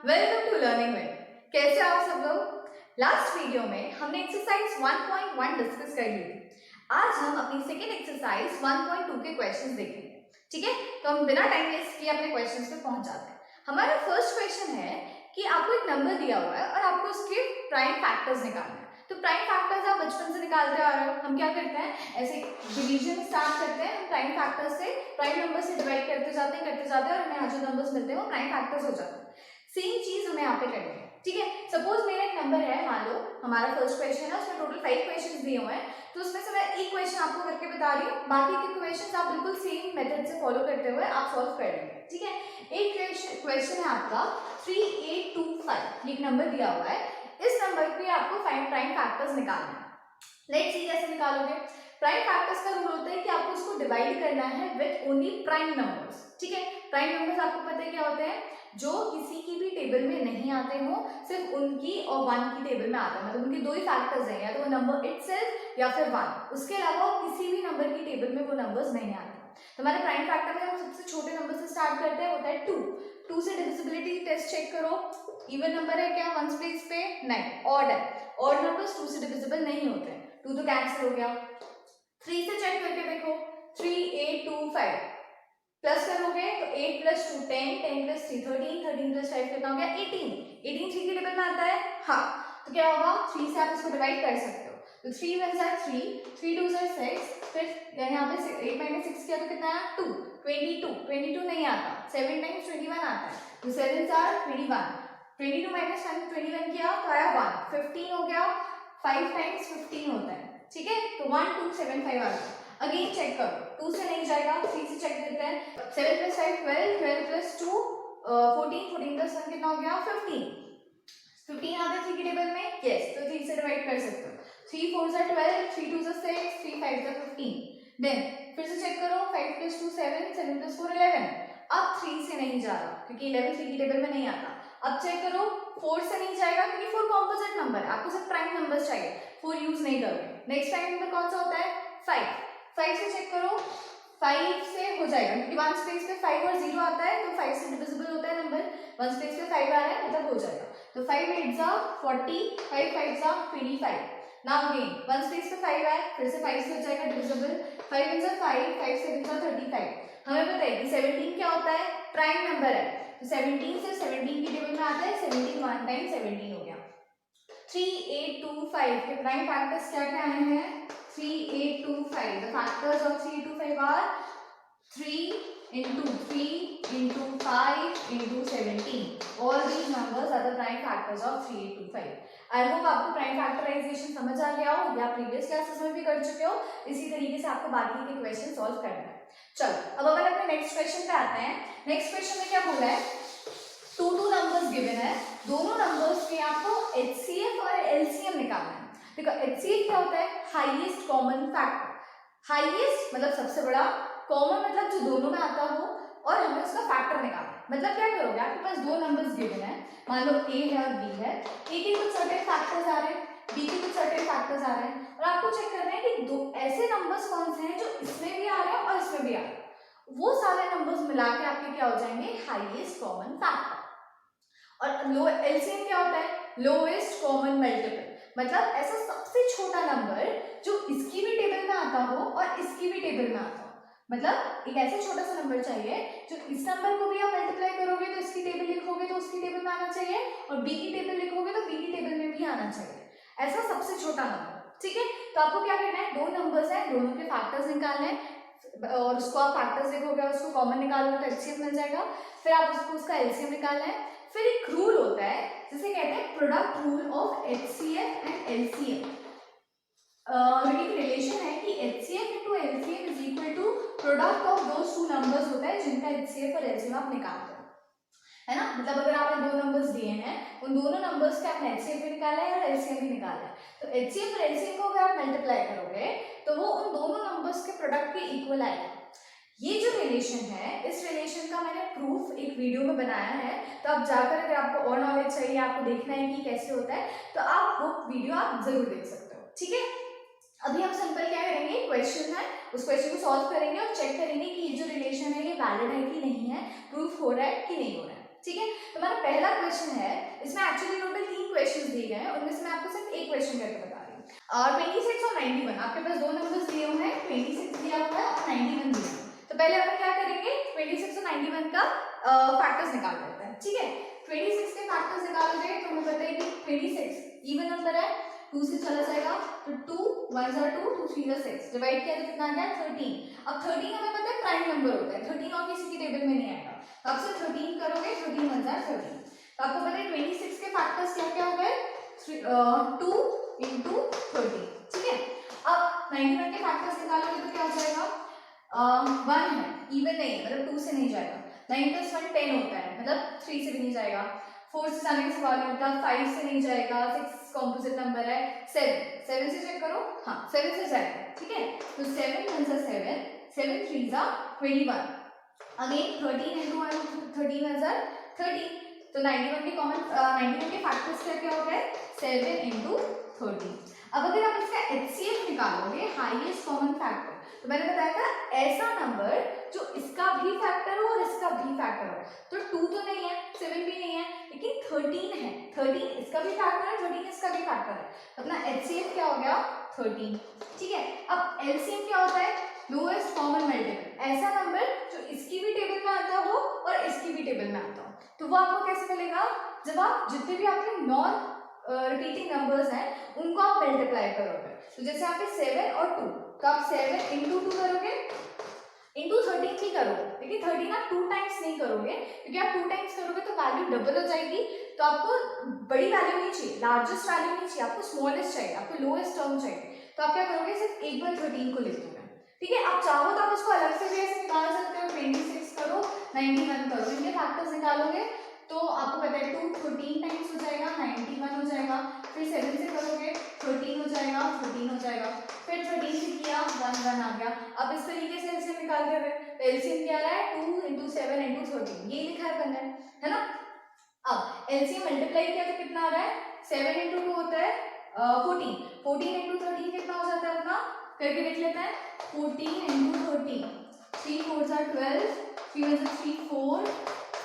Welcome to learning with. कैसे आप सब लोग? लास्ट वीडियो में हमने एक्सरसाइज 1.1 डिस्कस कर ली थी। आज हम अपनी सेकेंड एक्सरसाइज 1.2 के क्वेश्चंस देखेंगे। ठीक है, तो हम बिना टाइम वेस्ट किए अपने क्वेश्चंस पे पहुंच जाते हैं। हमारा फर्स्ट क्वेश्चन है कि आपको एक नंबर दिया हुआ है और आपको उसके प्राइम फैक्टर्स निकालना है। तो प्राइम फैक्टर्स आप बचपन से निकालते आ रहे हो। हम क्या करते हैं, ऐसे डिवीजन स्टार्ट करते हैं, हम प्राइम फैक्टर्स से प्राइम नंबर से डिवाइड करते जाते हैं और हमें यहाँ जो नंबर्स मिलते हैं वो प्राइम फैक्टर्स हो जाते हैं। सेम चीज हमें यहाँ पे करनी है। ठीक है, सपोज मेरा एक नंबर है, मान लो हमारा फर्स्ट क्वेश्चन है, उसमें टोटल 5 क्वेश्चंस दिए हुए हैं। तो उसमें से मैं एक क्वेश्चन आपको करके बता रही हूँ, बाकी के क्वेश्चंस आप बिल्कुल सेम मेथड से फॉलो करते हुए आप सॉल्व कर लेंगे। ठीक है, एक क्वेश्चन है आपका 3825, एक नंबर दिया हुआ है। इस नंबर पे आपको प्राइम फैक्टर्स निकालना है। लेट्स सी कैसे निकालोगे। प्राइम फैक्टर्स का रूल होता है कि आपको उसको डिवाइड करना है विद ओनली प्राइम नंबर्स। ठीक है, प्राइम नंबर्स आपको पता है क्या होते हैं, जो किसी की भी टेबल में नहीं आते हो, सिर्फ उनकी और वन की टेबल में आते हैं। मतलब उनके दो ही फैक्टर्स हैं, या तो वो नंबर इटसेल्फ या फिर वन। उसके अलावा किसी भी नंबर की टेबल में वो नंबर्स नहीं आते। तो हमारे प्राइम फैक्टर में हम सबसे छोटे नंबर से स्टार्ट करते हैं, होता है 2 से डिविजिबिलिटी टेस्ट चेक करो। इवन नंबर है क्या वंस प्लेस पे? नहीं, ऑड है। ऑड नंबर्स 2 से डिविजिबल नहीं होते हैं, 2 तो कैंसिल हो गया। 3 से चेक करके देखो, 3825 प्लस करोगे तो 8 + 2 10, 10 + 3 13, 13 + 5 कितना हो गया? 18। 18 3 के टेबल में आता है। हाँ, तो क्या होगा, 3 से आप इसको डिवाइड कर सकते हो। तो 3 × 1 = 3, 3 × 2 = 6, फिर यहाँ पे 8 - 6 किया तो कितना आया? 2। 22 नहीं आता, 7 × 21 आता है, तो 7 × 21, 22 - 1 21 किया तो आया 1, 15 हो गया। 5 × 15 होता है। ठीक है, तो 1275 आ गया। अगेन चेक करो, 2 से नहीं जाएगा, 3 से चेक करते हैं। 7 + 5 12, 12 + 2 14, 14 + 1 कितना हो गया? 15। 15 आता है 3 के टेबल में, यस, तो 3 से डिवाइड कर सकते हो। 3 × 4 = 12, 3 × 2 = 6, 3 × 5 = 15। देन फिर से चेक करो, 5 + 2 7, 7 + 4 11। अब 3 से नहीं जा रहा क्योंकि 11 3 की टेबल में नहीं आता। अब चेक करो, 4 से नहीं जाएगा क्योंकि 4 कॉम्पोजिट नंबर है, आपको सिर्फ प्राइम नंबर्स चाहिए, 4 यूज नहीं करोगे। नेक्स्ट प्राइम नंबर कौन सा होता है? 5 से चेक करो, 5 से हो जाएगा क्योंकि वन स्पेस पे 5 और 0 आता है, तो 5 से डिविजिबल होता है नंबर। वन स्पेस पे 5 आ रहा है मतलब हो जाएगा। तो 5 × 8 = 40, 5 × 5 = 25। नाउ अगेन वन स्पेस पे 5 आया, फिर से 5 से हो जाएगा डिविजिबल। 5 × 5, 5 × 7 = 35। हमें पता है कि 17 क्या होता है? प्राइम नंबर है, तो 17 से 17 की टेबल में आता है। 17 1 टाइम 17 हो गया। 3825 के प्राइम फैक्टर्स क्या क्या आए हैं? 3825, the factors of 3825 are 3 × 3 × 5 × 17. All these numbers are the prime factors of 3825. I hope आपको प्राइम फैक्टराइजेशन समझ आ गया हो, या प्रीवियस क्लासेस में भी कर चुके हो। इसी तरीके से आपको बाकी के क्वेश्चन सॉल्व करना है। चलो, अब अपन अपने नेक्स्ट क्वेश्चन पे आते हैं। नेक्स्ट क्वेश्चन में क्या बोला है? 2 नंबर्स गिवन है, दोनों नंबर्स के आपको HCF और LCM निकालना है। देखो, HCF क्या होता है? Highest common factor. हाईएस्ट मतलब सबसे बड़ा, कॉमन मतलब जो दोनों में आता हो, और हमें उसका फैक्टर निकालना है। मतलब क्या करोगे, आपके पास 2 नंबर्स गिवन है, मान लो A है और B है। A के कुछ सर्टेन फैक्टर्स आ रहे हैं, B के कुछ सर्टेन फैक्टर्स आ रहे हैं, और आपको चेक करना है कि दो ऐसे नंबर्स कौन से हैं जो इसमें भी आ रहे हैं और इसमें भी आ रहे हैं। वो सारे नंबर्स मिला के आपके क्या हो जाएंगे? Highest common factor. और LCM क्या होता है? Lowest common multiple. मतलब ऐसा सबसे छोटा नंबर जो इसकी भी टेबल में आता हो और इसकी भी टेबल में आता हो। मतलब एक ऐसा छोटा सा नंबर चाहिए जो इस नंबर को भी आप मल्टीप्लाई करोगे तो इसकी टेबल लिखोगे तो उसकी टेबल में आना चाहिए, और B की टेबल लिखोगे तो B की टेबल में भी आना चाहिए। ऐसा सबसे छोटा नंबर। ठीक है, तो आपको क्या करना है? 2 नंबर्स हैं, दोनों के फैक्टर्स निकालने हैं, और उसको आप फैक्टर्स लिखोगे और उसको कॉमन निकालोगे तो HCF मिल जाएगा। फिर आप उसका LCM निकालना है। फिर एक रूल होता है जिसे कहते हैं product rule of HCF and LCM। एक रिलेशन है कि HCF × LCM is equal to product of those 2 numbers होता है जिनका HCF और LCM आप निकालते हो, है ना। मतलब अगर आपने 2 नंबर्स दिए हैं, उन दोनों नंबर्स का आपने HCF भी निकाला है और LCM भी निकाला है, तो HCF और LCM को अगर आप मल्टीप्लाई करोगे तो वो उन दोनों नंबर्स के प्रोडक्ट के इक्वल आएगा। ये जो रिलेशन है, इस रिलेशन का मैंने प्रूफ एक वीडियो में बनाया है, तो आप जाकर अगर आपको और नॉलेज चाहिए, आपको देखना है कि कैसे होता है, तो आप वो वीडियो आप जरूर देख सकते हो। ठीक है, अभी हम सिंपल क्या करेंगे, क्वेश्चन है, उस क्वेश्चन को सॉल्व करेंगे और चेक करेंगे कि ये जो रिलेशन है ये वैलिड है कि नहीं है, प्रूफ हो रहा है कि नहीं हो रहा है। ठीक है। तो हमारा पहला क्वेश्चन है, इसमें एक्चुअली टोटल 3 क्वेश्चन दिए गए हैं, उनमें से मैं आपको सिर्फ एक क्वेश्चन करके बता रही हूँ। और 26 और 91 आपके पास दो नंबर्स दिए हुए हैं, 26 दिया हुआ है और 91 दिया हुआ है। तो पहले अपन क्या करेंगे, 26 और 91 का फैक्टर्स निकाल लेते हैं। ठीक है, 26 के फैक्टर्स निकालोगे तो हमें पता है कि 26 इवन नंबर है, 2 से चला जाएगा तो 2 1 2 2 3 6 डिवाइड किया तो कितना आ गया 13। अब 13 हमें पता है प्राइम नंबर होता है, 13 और किसी की टेबल में नहीं आएगा, तो आपसे 13 करोगे, 13 1 13। तो आपको पता है 26 के फैक्टर्स क्या क्या हो गए, 2 into 30। ठीक है, अब 91 के फैक्टर्स निकालोगे तो क्या हो जाएगा, 1 है, इवन नहीं है, मतलब 2 से नहीं जाएगा, 9 + 1 10 होता है, मतलब 3 से भी नहीं जाएगा, 4 से जाने का सवाल नहीं होता, 5 से नहीं जाएगा, 6 कॉम्पोजिट नंबर है, 7 से चेक करो, हाँ 7 से जाएगा। ठीक है, तो 7 1 7 7 3 21, अगेन 13 into 1 13 1 13। तो 91 के कॉमन 91 के फैक्टर्स क्या क्या हो गए, 7 into 13। अब अगर आप इसका HCF निकालोगे, हाईएस्ट कॉमन फैक्टर, तो मैंने बताया था ऐसा नंबर जो इसका भी फैक्टर हो और इसका भी फैक्टर हो। तो 2 तो नहीं है, 7 भी नहीं है, लेकिन 13 है, 13 इसका भी फैक्टर है, 13 इसका भी फैक्टर है, तो अपना HCF क्या हो गया 13। ठीक है, अब LCM क्या होता है, लोएस्ट कॉमन मल्टीपल, ऐसा नंबर जो इसकी भी टेबल में आता हो और इसकी भी टेबल में आता हो। तो वो आपको कैसे मिलेगा, जब आप जितने भी आपके नॉन रिपीटिंग नंबर्स हैं उनको आप मल्टीप्लाई करोगे। तो जैसे यहाँ पे 7 और 2, तो आप 7 into 2 करोगे, into 13 भी करो, लेकिन 13 आप 2 टाइम्स नहीं करोगे, क्योंकि आप 2 टाइम्स करोगे तो वैल्यू डबल हो जाएगी। तो आपको बड़ी वैल्यू नहीं चाहिए, लार्जेस्ट वैल्यू नहीं चाहिए, आपको स्मॉलेस्ट चाहिए, आपको लोएस्ट टर्म चाहिए। तो आप क्या करोगे, सिर्फ एक बार 13 को लिख दोगे। ठीक है, आप चाहो तो आप इसको अलग से भी ऐसे निकाल सकते हो, 26 करो 91 करो, इनके फैक्टर्स निकालोगे तो आपको पता है 2 13 टाइम्स हो जाएगा, 91 हो जाएगा, फिर 7 से करोगे 13 हो जाएगा, 14 हो जाएगा, फिर 13 से किया 1 1 आ गया। अब इस तरीके से एलसीएम निकालते हुए, तो एलसीएम क्या आ रहा है 2 into 7 into 13, ये लिखा है ना। अब एलसीएम मल्टीप्लाई किया तो कितना आ रहा है, 7 into 2 होता है 14, 14 into 13 कितना हो जाता है अपना, करके देख लेते हैं, 14 into 13, 3 4 12, 3 1 3 4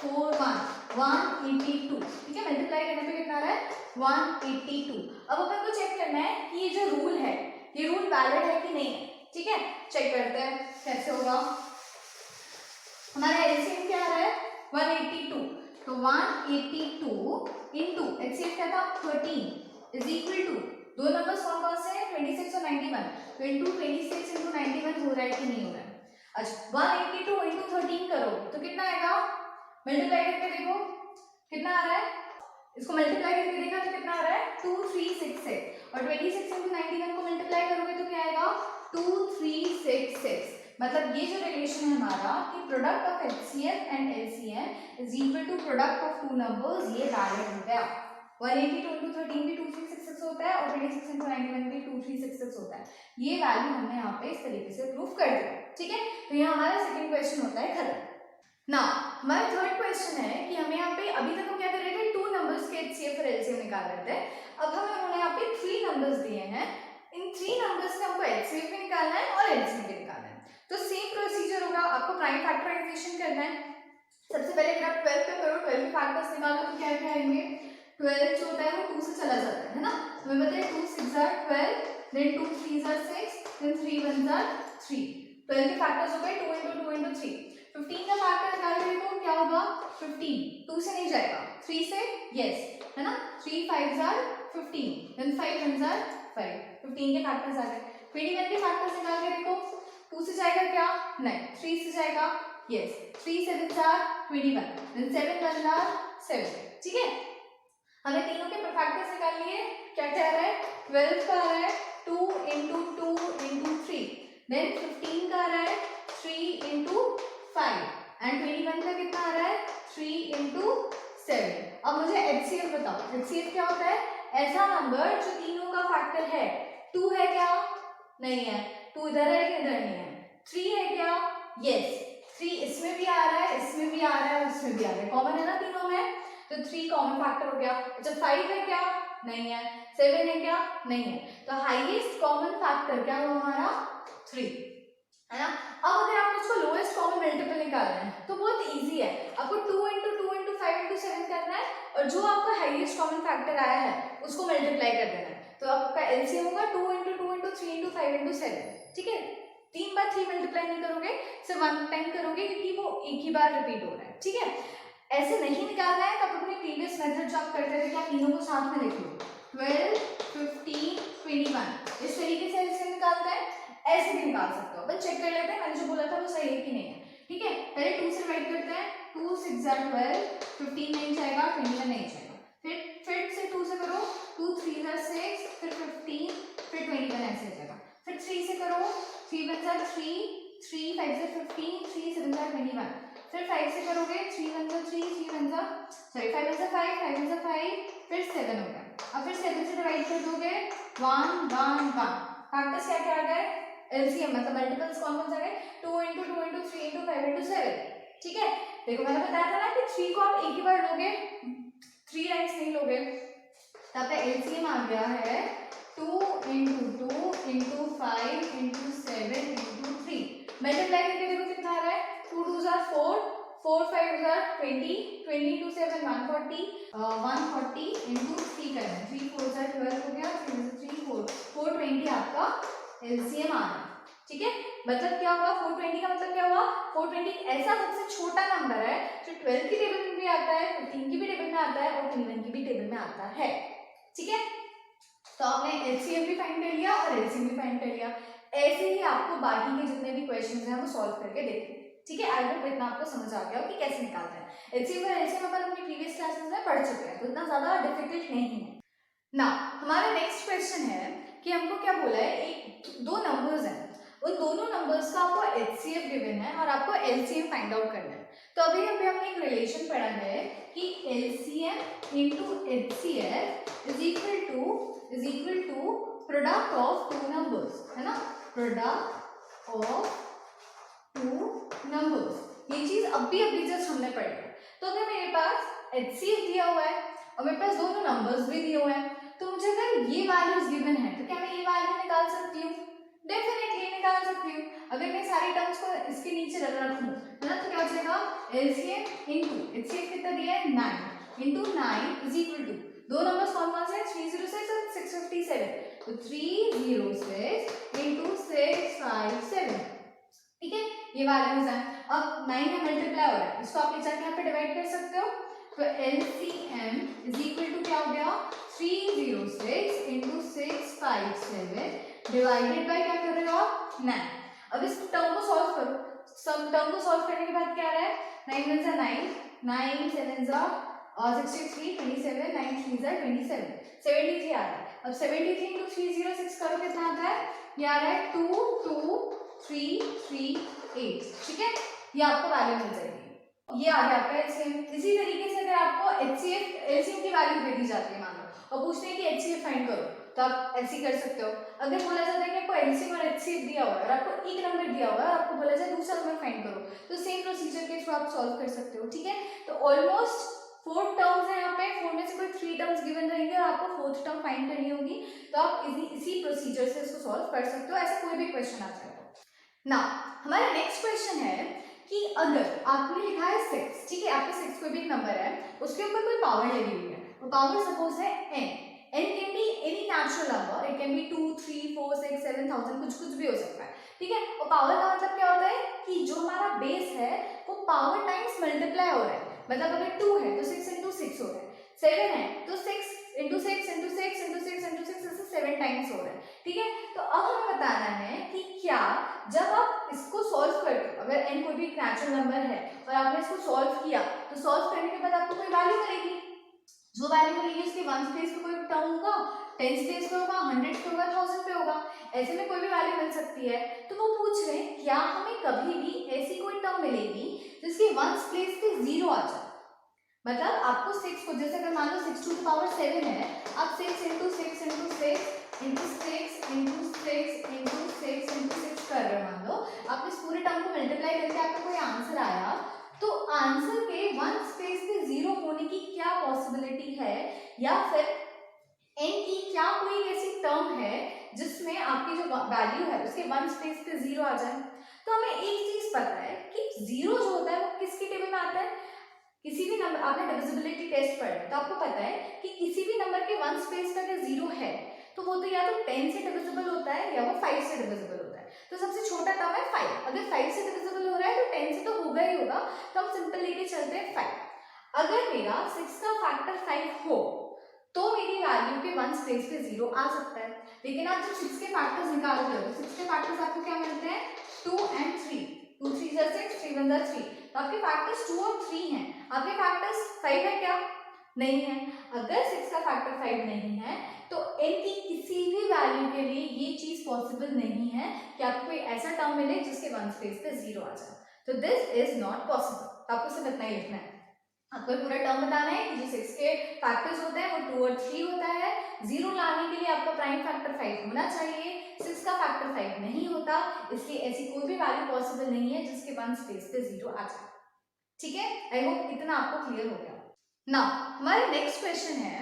4 1 182। ठीक है, मल्टीप्लाई करने पे कितना आ रहा है 182। अब अपन को चेक करना है कि ये जो रूल है, ये रूल वैलिड है कि नहीं है। ठीक है, चेक करते हैं कैसे होगा। हमारा एलसीएम क्या आ रहा है 182, तो 182 इंटू एचसीएफ क्या था 13 इज इक्वल टू, दो नंबर्स कौन कौन से हैं 26 और 91, तो इंटू 26 इंटू 91 हो रहा है कि नहीं हो रहा है। अच्छा 182 इंटू 13 करो तो कितना आएगा, मल्टीप्लाई करके देखो कितना आ रहा है, इसको मल्टीप्लाई करके देखा तो कितना आ रहा है 2366, और 26 इंटू 91 को मल्टीप्लाई करोगे तो क्या आएगा 2366। मतलब ये जो रिलेशन है हमारा कि product of HCF and LCM is equal to product of two numbers, ये वैलिड हो गया। 182 इंटू 13 भी 2366 होता है और 26 इंटू 91 भी 2366 होता है। ये वैल्यू हमने यहाँ पे इस तरीके से प्रूफ कर दिया। ठीक है, तो ये हमारा सेकंड क्वेश्चन होता है खत्म। नाउ हमारा थर्ड क्वेश्चन है कि हमें यहाँ पे अभी तक हम क्या कर रहे थे, टू नंबर्स के एचसीएफ और एलसीएम निकाल रहे थे। अब हमें उन्होंने यहाँ पे 3 नंबर्स दिए हैं, इन 3 नंबर्स से हमको एचसीएफ भी निकालना है और एलसीएम भी निकालना है। तो सेम प्रोसीजर होगा, आपको प्राइम फैक्टराइजेशन करना है। सबसे पहले अगर आप 12 पे करो, 12 के फैक्टर्स निकालो तो क्या क्या आएंगे, 12 जो होता है वो 2 से चला जाता है ना, तो हमें पता है 2 6 12, देन 2 3 6, देन 3 1 3, 12 के फैक्टर्स हो गए 2 into 2 into 3। 15 का फैक्टर निकालोगे तो क्या होगा 15, 2 से नहीं जाएगा, 3 से यस है ना, 3 5 15, देन 5 1 5, 15 के फैक्टर्स आ गए। 21 के फैक्टर्स निकाल के देखो, 2 से जाएगा क्या, नहीं, 3 से जाएगा यस, 3 7 21, देन 7 1 7। ठीक है, हमें तीनों के फैक्टर्स निकाल लिए, क्या क्या आ रहा है 12 का आ रहा है 2 into 2 into 3, देन 15 का आ रहा है 3 into 5, एंड 21 का कितना आ रहा है 3 into 7। अब मुझे एचसीएफ बताओ, एचसीएफ क्या होता है, ऐसा नंबर जो तीनों का फैक्टर है। 2 है क्या, नहीं है, 2 इधर है कि इधर नहीं है। 3 है क्या, यस, 3 इसमें भी आ रहा है, इसमें भी आ रहा है, इसमें भी आ रहा है, कॉमन है ना तीनों में, तो 3 कॉमन फैक्टर हो गया। अच्छा 5 है क्या, नहीं है, 7 है क्या, नहीं है, तो हाईएस्ट कॉमन फैक्टर क्या हुआ हमारा 3 है ना। अब अगर आप उसको लोएस्ट कॉमन मल्टीपल निकालना है तो बहुत इजी है, आपको 2 into 2 into 5 और जो आपका हाईएस्ट कॉमन फैक्टर आया है उसको मल्टीप्लाई कर देना है। तो आपका एलसीएम होगा 2 × 2 × 3 × 5 × 7। ठीक है, 3 बार 3 मल्टीप्लाई नहीं करोगे, सिर्फ 1 टाइम करोगे क्योंकि वो एक ही बार रिपीट हो रहा है। ठीक है, ऐसे नहीं निकालना है तो आप अपने प्रीवियस मेथड जो आप करते थे कि आप तीनों को साथ में लिख लो, 12, 15, 21, इस तरीके से एलसीएम निकालते हैं। ऐसे भी निकाल सकते हो, अपन चेक कर लेते हैं मैंने जो बोला था वो सही है कि नहीं है। ठीक है, पहले 2 से डिवाइड करते हैं, 2 6 12, 15 नहीं जाएगा, 21 नहीं जाएगा। फिर से 2 से करो, 2 3 6, फिर 15, फिर 21 ऐसे जाएगा। फिर 3 से करो, 3 1 3, 3 5 15, 3 7 21। फिर 5 से करोगे, 3 1 3, 3 1 सॉरी 5 1 5, 5 1 5, फिर 7 हो गया। अब फिर 7 से डिवाइड कर दोगे, 1 1 1। फैक्टर्स क्या क्या आ गए, एलसीएम मतलब मल्टीपल्स कौन कौन से आ गए, 2 × 2 × 3 × 5 × 7। ठीक है, देखो मैंने बताया था ना कि 3 को आप एक ही बार लोगे, 3 टाइम्स नहीं लोगे। तो आपका एलसीएम आ गया है 2 × 2 × 5 × 7 × 3। मल्टीप्लाई करके देखो कितना आ रहा है, 2 2 4, 4 5 20, 20 2 7 140, 140 × 3 करना है, 3 4 12 हो गया, 3 3 4, 420 आपका एलसीएम आ रहा है। ठीक है, मतलब क्या हुआ, 420 का मतलब क्या हुआ, 420 ऐसा सबसे छोटा नंबर है जो 12 की टेबल में भी आता है, 15 की भी टेबल में आता है और 21 की भी टेबल में आता है। ठीक है, तो आपने एलसीएम भी फाइंड कर लिया और एलसीएम भी फाइंड कर लिया। ऐसे ही आपको बाकी के जितने भी क्वेश्चंस हैं वो सॉल्व करके देखिए। ठीक है, आई होप इतना आपको समझ आ गया हो कि कैसे निकालते हैं। एलसीएम और एलसीएम अपन अपनी प्रीवियस क्लासेस में पढ़ चुके हैं, तो इतना ज्यादा डिफिकल्ट नहीं है ना। हमारा नेक्स्ट क्वेश्चन है कि हमको क्या बोला है, एक दो नंबर्स हैं, उन दोनों नंबर्स का आपको एचसीएफ गिवन है और आपको एलसीएम फाइंड आउट करना है। तो अभी हमने एक रिलेशन पढ़ा है कि LCM into HCF is equal to product of two numbers, है ना, प्रोडक्ट ऑफ टू नंबर्स। ये चीज अभी जस्ट हमने पढ़ी है। तो अगर मेरे पास एचसीएफ दिया हुआ है और मेरे पास दोनों नंबर्स भी दिए हुए हैं, तो मुझे अगर ये वैल्यूज गिवन है तो क्या मैं ये वैल्यू निकाल सकती हूँ, डेफिनेटली निकाल सकती हूँ। अगर मैं सारी टर्म्स को इसके नीचे रखूं है ना, तो क्या हो जाएगा, एलसीएम इनटू एचसीएफ कितना दिया है 9 इनटू 9 इज इक्वल टू, दो नंबर्स कौन कौन से हैं, 306 और 657, तो 306 इनटू 657। ठीक है, ये वैल्यूज हैं। अब 9 में मल्टीप्लाई हो रहा है, इसको आप ले जाके यहाँ पे डिवाइड कर सकते हो। तो एलसीएम इज इक्वल टू क्या हो गया, 306 इनटू 657 डिवाइडेड बाय क्या कर रहे हो आप, 9। अब इस टर्म को सॉल्व करो, सब टर्म को सॉल्व करने के बाद क्या आ रहा है, 9 1 जा 9, 9 7 जा 63, 27, 9 3 जा 27, 73 आ रहा है। अब 73 इंटू 306 करो कितना आता है, ये आ रहा है 22338। ठीक है, ये आपको वैल्यू मिल जाएगी, ये आ गया आपका एचसीएफ। इसी तरीके से अगर आपको एचसीएफ एलसीएम की वैल्यू दे दी जाती है मान लो और पूछते हैं कि एचसीएफ फाइंड करो, तो आप ऐसे कर सकते हो। अगर बोला जाता है कि आपको एलसीएम और एचसीएफ दिया हुआ है और आपको एक नंबर दिया हुआ है और आपको बोला जाए दूसरा नंबर फाइंड करो, तो सेम प्रोसीजर के थ्रू आप सॉल्व कर सकते हो। ठीक है, तो ऑलमोस्ट 4 टर्म्स है यहाँ पे, 4 में से कोई 3 टर्म्स गिवन रहेंगे और आपको 4th टर्म फाइंड करनी होगी, तो आप इसी प्रोसीजर से इसको सॉल्व कर सकते हो। ऐसा कोई भी क्वेश्चन आ जाएगा ना। हमारा नेक्स्ट क्वेश्चन है कि अगर आपने लिखा है 6, ठीक है, आपका 6 कोई भी एक नंबर है, उसके ऊपर कोई पावर लगी हुई है, वो पावर सपोज है n can be any natural number, it can be 2 3 4 6 7000, कुछ भी हो सकता है। ठीक है, और पावर का मतलब क्या होता है कि जो हमारा बेस है वो पावर टाइम्स मल्टीप्लाई हो रहा है, मतलब अगर 2 है तो 6 × 6 हो रहा है, 7 है तो 6 × 6 × 6 × 6 × 6 ऐसे 7 टाइम्स हो रहा है। ठीक है, तो अब हमें बताना है कि क्या जब आप इसको सॉल्व करते हो, अगर n कोई भी नेचुरल नंबर है और आपने इसको सॉल्व किया, तो सॉल्व करने के बाद आपको कोई वैल्यू मिलेगी, जो वैल्यू मिलेगी उसके 1 प्लेस पे कोई टर्म होगा, 10 प्लेस पे होगा, 100 पे होगा, 1000 पे होगा, ऐसे में कोई भी वैल्यू मिल सकती है। तो वो पूछ रहे हैं क्या हमें कभी भी ऐसी कोई टर्म मिलेगी जिसके 1 प्लेस पे 0 आ जाए, मतलब आपको 6 को, जैसे अगर मान लो 6 to the power 7 है, आप 6 × 6 × 6 × 6 × 6 × 6 कर रहे हो, मान लो आपने इस पूरे टर्म को मल्टीप्लाई करके आपको कोई आंसर आया, तो आंसर के 1 स्पेस पे 0 होने की क्या पॉसिबिलिटी है, या फिर n की क्या कोई ऐसी टर्म है जिसमें आपकी जो वैल्यू है उसके 1 स्पेस पे 0 आ जाए। तो हमें एक चीज पता है कि 0 जो होता है वो किसकी टेबल में आता है, किसी भी नंबर, आपने डिविजिबिलिटी टेस्ट पढ़ा है तो आपको पता है कि किसी भी नंबर के वन स्पेस पे अगर 0 है तो वो तो या तो 10 से डिविजिबल होता है या वो 5 से डिविजिबल होता है। तो सबसे छोटा टर्म है 5, अगर 5 से डिविजिबल हो रहा है तो 10 से तो होगा ही होगा, तो हम सिंपल लेके चलते हैं 5। अगर मेरा 6 का फैक्टर 5 हो तो मेरी वैल्यू के वन स्पेस पे 0 आ सकता है। लेकिन आप जब 6 के फैक्टर्स निकालते हो तो 6 के फैक्टर्स आपको क्या मिलते हैं, 2 and 3, 2 3 जा 6, 3 1 जा 3, तो आपके फैक्टर्स 2 और 3 हैं। आपके फैक्टर्स 5 है क्या, नहीं है। अगर 6 का फैक्टर 5 नहीं है तो n की किसी भी वैल्यू के लिए ये चीज पॉसिबल नहीं है कि आपको कोई ऐसा टर्म मिले जिसके वन स्पेस पे 0 आ जाए। तो दिस इज नॉट पॉसिबल। आपको सिर्फ इतना ही लिखना है, आपको पूरा टर्म बताना है कि जो 6 के फैक्टर्स होते हैं वो 2 और 3 होता है। 0 लाने के लिए आपका प्राइम फैक्टर 5 होना चाहिए, 6 का फैक्टर 5 नहीं होता, इसलिए ऐसी कोई भी वैल्यू पॉसिबल नहीं है जिसके वन स्पेस पे 0 आ जाए। ठीक है, आई होप इतना आपको क्लियर हो गया। नाउ हमारा नेक्स्ट क्वेश्चन है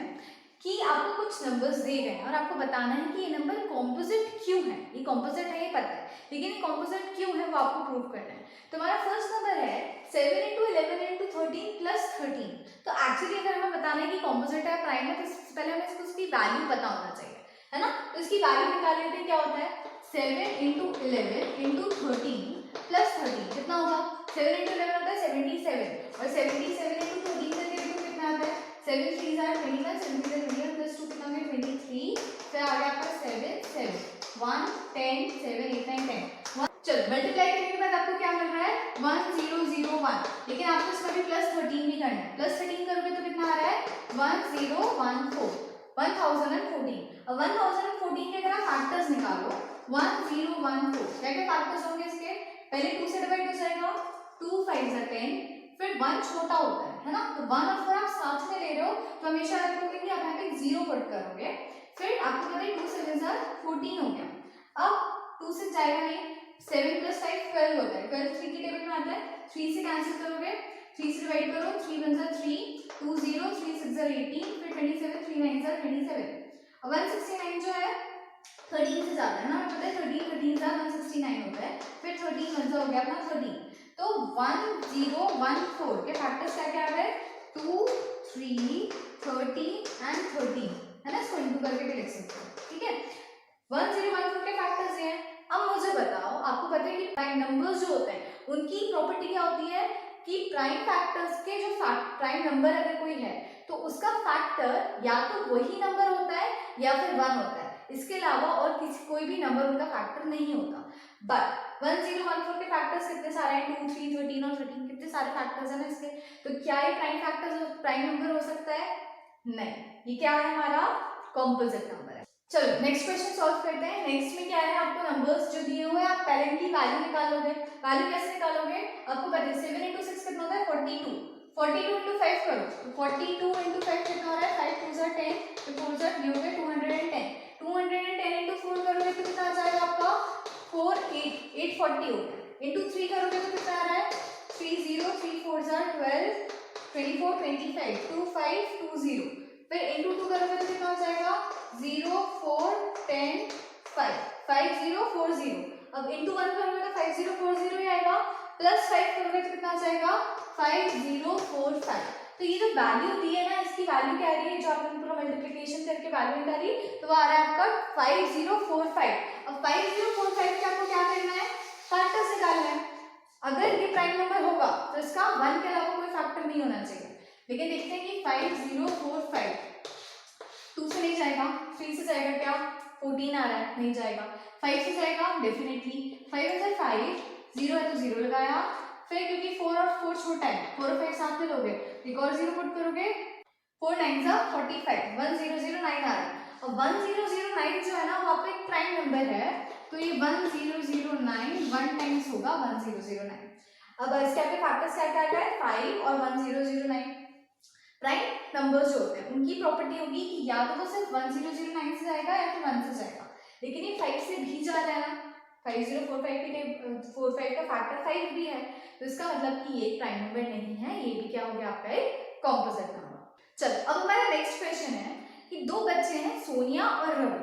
कि आपको कुछ नंबर्स दिए गए हैं और आपको बताना है कि ये नंबर कॉम्पोजिट क्यों है। ये कॉम्पोजिट है ये पता है, लेकिन ये कॉम्पोजिट क्यों है वो आपको प्रूव करना है। तो हमारा फर्स्ट नंबर है 7 into 11 into 13 plus 13। तो एक्चुअली अगर हमें बताना है कि कॉम्पोजिट है प्राइम है तो सबसे पहले हमें इसको उसकी वैल्यू पता होना चाहिए, है ना। तो इसकी वैल्यू निकाल लेते हैं, क्या होता है 7 into 11 into 13 plus 13 कितना होगा, 7 into 11 होता है 77 और 77 into 13 करके देखो कितना आता है, 7 3 are 21, 7 3 are 21 plus 2 कितना होगा 23, फिर आ गया आपका 7 7 1 10 7 8 9 10। चलो मल्टीप्लाई करने के बाद आपको क्या मिल रहा है 1001, लेकिन आपको इसका भी प्लस 13 भी करना है। प्लस 13 करोगे तो कितना आ रहा है 1014। अब 1014 के अगर आप फैक्टर्स निकालो 1014, क्या क्या फैक्टर्स होंगे इसके, पहले 2 से डिवाइड हो जाएगा, 2 5 are 10, फिर 1 छोटा होता है ना, तो 1 और 4 आप साथ में ले रहे हो तो हमेशा रखोगे कि आप यहाँ पे 0 पुट करोगे। फिर आपको पता है 2 7 14 हो गया। अब 2 से जाएगा नहीं, 7 plus 5 12 होता है, 12 3 की टेबल में आता है, 3 से कैंसिल करोगे, 3 से डिवाइड करो, 3 1 3, 2 0, 3 6 18, फिर 27, 3 9 27। अब 169 जो है 13 से ज्यादा है ना, हमें पता है 13 13 169 होता है, फिर 13 1 हो गया अपना 13। तो 1014 के फैक्टर्स क्या क्या आ गए 2 3 30 and 13, है ना, इसको इंटू करके भी लिख सकते हो। ठीक है, 1014 के फैक्टर्स ये हैं। अब मुझे बताओ, आपको पता है कि प्राइम नंबर्स जो होते हैं उनकी प्रॉपर्टी क्या होती है कि प्राइम फैक्टर्स के जो प्राइम नंबर अगर कोई है तो उसका फैक्टर या तो वही नंबर होता है या फिर 1 होता है, इसके अलावा और किसी कोई भी नंबर उनका फैक्टर नहीं होता। बट 1014 के फैक्टर्स कितने सारे हैं, 2 3 13 और 13, कितने सारे फैक्टर्स हैं ना इसके, तो क्या ये प्राइम फैक्टर्स प्राइम नंबर हो सकता है, नहीं, ये क्या है हमारा कॉम्पोजिट नंबर है। चलो नेक्स्ट क्वेश्चन सॉल्व करते हैं। नेक्स्ट में क्या है, आपको नंबर्स जो दिए हुए हैं आप पहले इनकी वैल्यू निकालोगे। वैल्यू कैसे निकालोगे, आपको पता है 7 into 6 कितना होता है 42, 42 into 5 करो तो 42 into 5 कितना हो रहा है 5 2 10, तो 4 ये हो गए 210, 210 into 4 करोगे तो कितना आ जाएगा आपका 4 8 840 हो गया, into 3 करोगे तो कितना आ रहा है 30, 3 4 12 24 25 2 5 2 0, फिर into 2 करोगे तो कितना हो जाएगा 0 4 10 5 5 0 4 0। अब into 1 करोगे तो 5 0 4 0 ही आएगा, प्लस 5 करोगे तो कितना आ जाएगा 5 0 4 5। तो ये जो वैल्यू दी है ना, इसकी वैल्यू क्या आ रही है, जो आपने पूरा मल्टीप्लिकेशन करके वैल्यू निकाली तो वो आ रहा है आपका 5045। अब 5045 के आपको क्या करना है, फैक्टर्स निकालना है। अगर ये प्राइम नंबर होगा तो इसका 1 के अलावा कोई फैक्टर नहीं होना चाहिए, लेकिन देखते हैं कि 5045 2 से नहीं जाएगा, 3 से जाएगा, क्या 14 आ रहा है, नहीं जाएगा, 5 से जाएगा डेफिनेटली, 5 से 5 0 है तो 0 लगाया, फिर क्योंकि 4 और 4 छोटा है 4 और 5 साथ में लोगे, एक और 0 पुट करोगे, 4 9 45, 1009 आ रहा है। और 1009 जो है ना वो आपका एक प्राइम नंबर है, तो ये 1009 1 टाइम्स होगा 1009। अब इसके आपके फैक्टर्स क्या क्या है 5 और 1009। प्राइम नंबर्स जो होते हैं उनकी प्रॉपर्टी होगी कि या तो वो सिर्फ 1009 से जाएगा या फिर 1 से जाएगा, लेकिन ये 5 से भी जा रहा है ना, 5045 की 45 का फैक्टर 5 भी है, तो इसका मतलब कि ये प्राइम नंबर नहीं है, ये भी क्या हो गया आपका एक कॉम्पोजिट नंबर। चलो अब हमारा नेक्स्ट क्वेश्चन है कि दो बच्चे हैं सोनिया और रवि,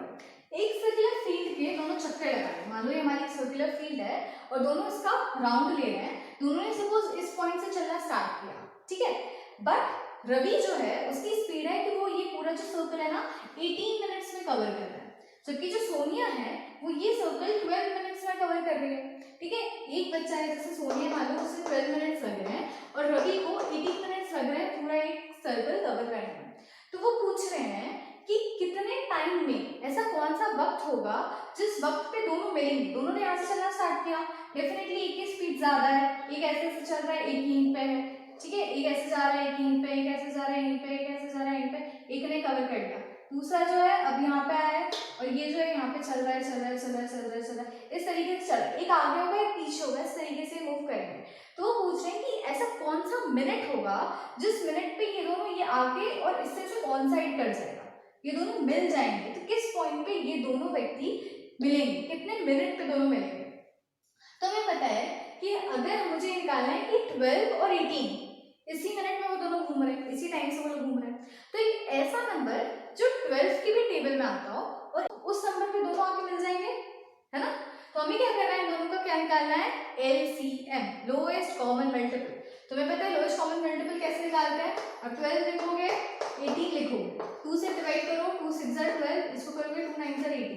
एक सर्कुलर फील्ड के दोनों चक्कर लगा रहे हैं। मान लो ये हमारी सर्कुलर फील्ड है और दोनों इसका राउंड ले रहे हैं, दोनों ने सपोज इस पॉइंट से चलना स्टार्ट किया, ठीक है। बट रवि जो है उसकी स्पीड है कि वो ये पूरा जो सर्कल है ना 18 मिनट्स में कवर कर रहा है, जबकि जो सोनिया है वो ये सर्कल 12 मिनट्स में कवर कर रही है। ठीक है, एक बच्चा है जैसे सोनिया मान लो उसे 12 मिनट्स लग रहे हैं और रवि को 18 मिनट्स लग रहे हैं पूरा एक सर्कल कवर करने में। तो वो पूछ रहे हैं कि कितने टाइम में, ऐसा कौन सा वक्त होगा जिस वक्त पे दोनों मिलेंगे। दोनों ने यहाँ से चलना स्टार्ट किया, डेफिनेटली एक की स्पीड ज्यादा है, एक ऐसे चल रहा है, एक यहीं पे है। ठीक है, एक ऐसे जा रहा है, एक यहीं पे, एक ऐसे जा रहा है यहीं पे, एक ऐसे जा रहा है यहीं पे, एक ने कवर कर लिया। दूसरा जो है अब यहाँ पे आया है और ये जो है यहाँ पे चल रहा है चल रहा है चल रहा है चल रहा है चल रहा है, इस तरीके से चल रहा है, एक आगे होगा एक पीछे होगा, इस तरीके से मूव करेंगे। तो वो पूछ रहे हैं कि ऐसा कौन सा मिनट होगा जिस मिनट पे ये दोनों ये आगे और इससे जो कॉन्साइड कर जाएगा, ये दोनों मिल जाएंगे। तो किस पॉइंट पे ये दोनों व्यक्ति मिलेंगे, कितने मिनट पे दोनों मिलेंगे। तो हमें पता है कि अगर मुझे निकालना है कि 12 और 18 इसी मिनट में वो दोनों घूम रहे हैं, इसी टाइम से वो लोग घूम रहे हैं, तो एक ऐसा नंबर जो 12 की भी टेबल में आता हो और उस नंबर पे दोनों आके मिल जाएंगे, है ना। तो हमें क्या करना है, इन दोनों का क्या निकालना है, LCM, लोएस्ट कॉमन मल्टीपल। तुम्हें पता है लोएस्ट कॉमन मल्टीपल कैसे निकालते हैं, अब 12 लिखोगे 18 लिखोगे, 2 से डिवाइड करो, 2 6 12, इसको करोगे 2 9 18,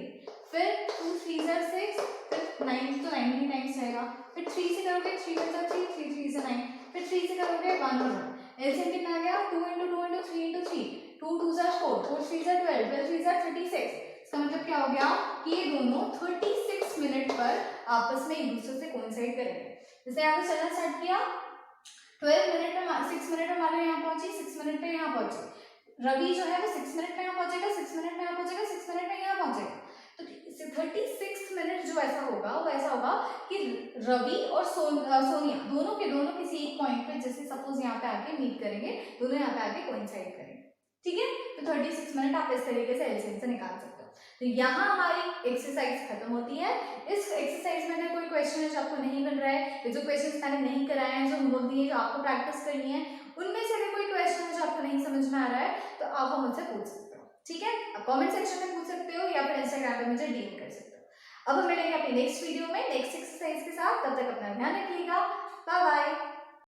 फिर 2 3 6, फिर 9 तो 19 टाइम्स रहेगा, फिर 3 से करोगे 3 3 3 3 से 9, फिर 3 से करोगे 1 1, एलसीएम कितना आ गया 2 2 3 3, 2 2 4, 4 3 12, 12 3 36। इसका मतलब क्या हो गया कि ये दोनों 36 मिनट पर आपस में एक दूसरे से कोइंसाइड करेंगे। जैसे यहाँ से चलना स्टार्ट किया 12 मिनट में, 6 मिनट में मान लो यहाँ पहुंची, 6 मिनट में यहाँ पहुंची, रवि जो है वो 6 मिनट में यहाँ पहुंचेगा, 6 मिनट में यहाँ पहुंचेगा, 6 मिनट में यहाँ पहुंचेगा। तो 36 मिनट जो ऐसा होगा वो ऐसा होगा कि रवि और सोनिया दोनों के दोनों किसी एक पॉइंट पे, जैसे सपोज यहाँ पे आके मीट करेंगे, दोनों यहाँ पे आके कोइंसाइड करेंगे। ठीक है, तो 36 मिनट आप इस तरीके से एलसीएम से निकाल सकते हो। तो यहाँ हमारी एक्सरसाइज खत्म होती है। इस एक्सरसाइज में अगर कोई क्वेश्चन है जो आपको नहीं बन रहा है, जो क्वेश्चन मैंने नहीं कराए हैं, जो होमवर्क दिए, जो आपको प्रैक्टिस करनी है, उनमें से अगर कोई क्वेश्चन है जो आपको नहीं समझ में आ रहा है तो आप वो मुझसे पूछ सकते हो। ठीक है, आप कमेंट सेक्शन में पूछ सकते हो या फिर इंस्टाग्राम पे मुझे डीएम कर सकते हो। अब हम मिलेंगे अपनी नेक्स्ट वीडियो में नेक्स्ट एक्सरसाइज के साथ, तब तक अपना ध्यान रखिएगा, बाय बाय।